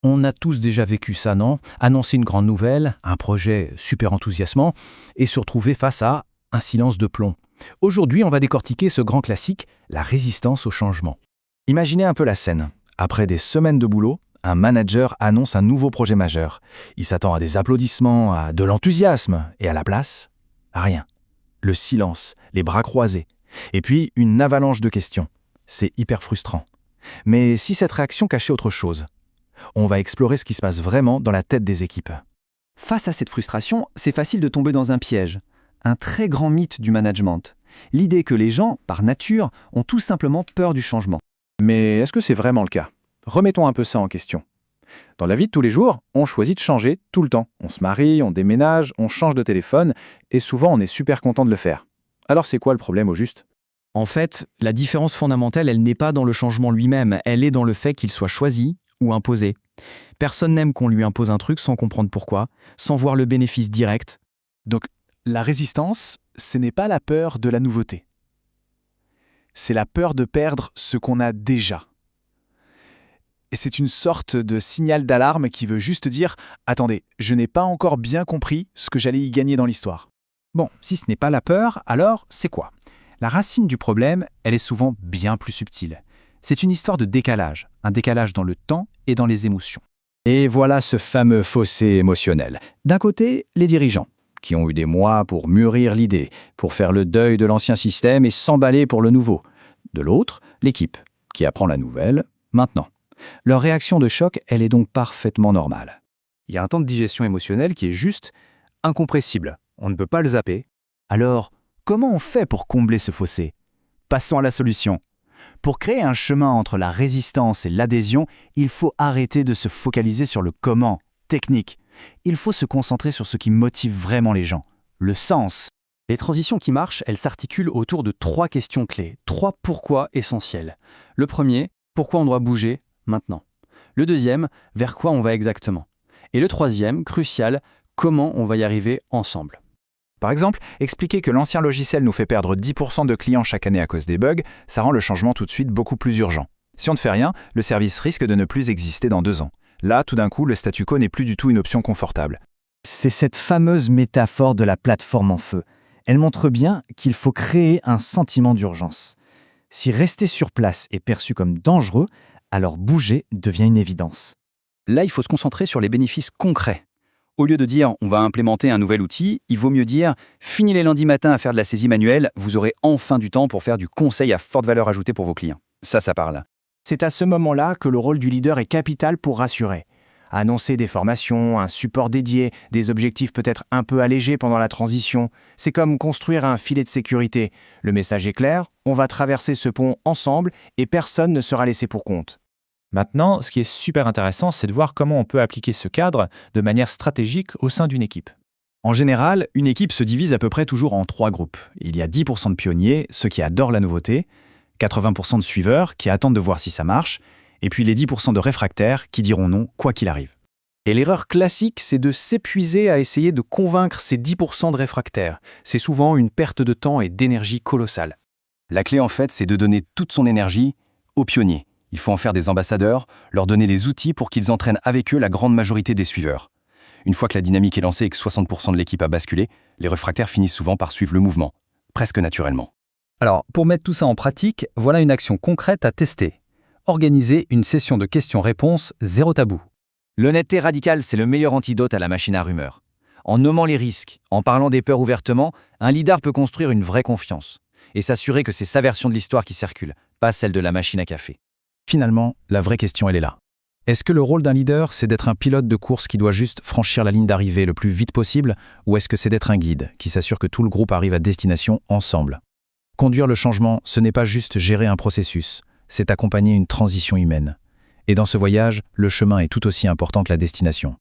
On a tous déjà vécu ça, non? Annoncer une grande nouvelle, un projet super enthousiasmant, et se retrouver face à un silence de plomb. Aujourd'hui, on va décortiquer ce grand classique, la résistance au changement. Imaginez un peu la scène. Après des semaines de boulot, un manager annonce un nouveau projet majeur. Il s'attend à des applaudissements, à de l'enthousiasme, et à la place, rien. Le silence, les bras croisés, et puis une avalanche de questions. C'est hyper frustrant. Mais si cette réaction cachait autre chose? On va explorer ce qui se passe vraiment dans la tête des équipes. Face à cette frustration, c'est facile de tomber dans un piège, un très grand mythe du management. L'idée que les gens, par nature, ont tout simplement peur du changement. Mais est-ce que c'est vraiment le cas? Remettons un peu ça en question. Dans la vie de tous les jours, on choisit de changer tout le temps. On se marie, on déménage, on change de téléphone, et souvent on est super content de le faire. Alors c'est quoi le problème au juste? En fait, la différence fondamentale, elle n'est pas dans le changement lui-même, elle est dans le fait qu'il soit choisi ou imposé. Personne n'aime qu'on lui impose un truc sans comprendre pourquoi, sans voir le bénéfice direct. Donc, la résistance, ce n'est pas la peur de la nouveauté. C'est la peur de perdre ce qu'on a déjà. Et c'est une sorte de signal d'alarme qui veut juste dire « Attendez, je n'ai pas encore bien compris ce que j'allais y gagner dans l'histoire. » Bon, si ce n'est pas la peur, alors c'est quoi? La racine du problème, elle est souvent bien plus subtile. C'est une histoire de décalage, un décalage dans le temps et dans les émotions. Et voilà ce fameux fossé émotionnel. D'un côté, les dirigeants, qui ont eu des mois pour mûrir l'idée, pour faire le deuil de l'ancien système et s'emballer pour le nouveau. De l'autre, l'équipe, qui apprend la nouvelle maintenant. Leur réaction de choc, elle est donc parfaitement normale. Il y a un temps de digestion émotionnelle qui est juste incompressible. On ne peut pas le zapper. Alors, comment on fait pour combler ce fossé? Passons à la solution. Pour créer un chemin entre la résistance et l'adhésion, il faut arrêter de se focaliser sur le comment, technique. Il faut se concentrer sur ce qui motive vraiment les gens, le sens. Les transitions qui marchent, elles s'articulent autour de 3 questions clés, 3 pourquoi essentiels. Le premier, pourquoi on doit bouger maintenant. Le deuxième, vers quoi on va exactement. Et le troisième, crucial, comment on va y arriver ensemble. Par exemple, expliquer que l'ancien logiciel nous fait perdre 10% de clients chaque année à cause des bugs, ça rend le changement tout de suite beaucoup plus urgent. Si on ne fait rien, le service risque de ne plus exister dans 2 ans. Là, tout d'un coup, le statu quo n'est plus du tout une option confortable. C'est cette fameuse métaphore de la plateforme en feu. Elle montre bien qu'il faut créer un sentiment d'urgence. Si rester sur place est perçu comme dangereux, alors bouger devient une évidence. Là, il faut se concentrer sur les bénéfices concrets. Au lieu de dire « on va implémenter un nouvel outil », il vaut mieux dire « fini les lundis matins à faire de la saisie manuelle, vous aurez enfin du temps pour faire du conseil à forte valeur ajoutée pour vos clients ». Ça parle. C'est à ce moment-là que le rôle du leader est capital pour rassurer. Annoncer des formations, un support dédié, des objectifs peut-être un peu allégés pendant la transition. C'est comme construire un filet de sécurité. Le message est clair, on va traverser ce pont ensemble et personne ne sera laissé pour compte. Maintenant, ce qui est super intéressant, c'est de voir comment on peut appliquer ce cadre de manière stratégique au sein d'une équipe. En général, une équipe se divise à peu près toujours en 3 groupes. Il y a 10% de pionniers, ceux qui adorent la nouveauté, 80% de suiveurs qui attendent de voir si ça marche, et puis les 10% de réfractaires qui diront non quoi qu'il arrive. Et l'erreur classique, c'est de s'épuiser à essayer de convaincre ces 10% de réfractaires. C'est souvent une perte de temps et d'énergie colossale. La clé en fait, c'est de donner toute son énergie aux pionniers. Il faut en faire des ambassadeurs, leur donner les outils pour qu'ils entraînent avec eux la grande majorité des suiveurs. Une fois que la dynamique est lancée et que 60% de l'équipe a basculé, les réfractaires finissent souvent par suivre le mouvement, presque naturellement. Alors, pour mettre tout ça en pratique, voilà une action concrète à tester. Organiser une session de questions-réponses zéro tabou. L'honnêteté radicale, c'est le meilleur antidote à la machine à rumeurs. En nommant les risques, en parlant des peurs ouvertement, un leader peut construire une vraie confiance et s'assurer que c'est sa version de l'histoire qui circule, pas celle de la machine à café. Finalement, la vraie question, elle est là. Est-ce que le rôle d'un leader, c'est d'être un pilote de course qui doit juste franchir la ligne d'arrivée le plus vite possible, ou est-ce que c'est d'être un guide qui s'assure que tout le groupe arrive à destination ensemble? Conduire le changement, ce n'est pas juste gérer un processus, c'est accompagner une transition humaine. Et dans ce voyage, le chemin est tout aussi important que la destination.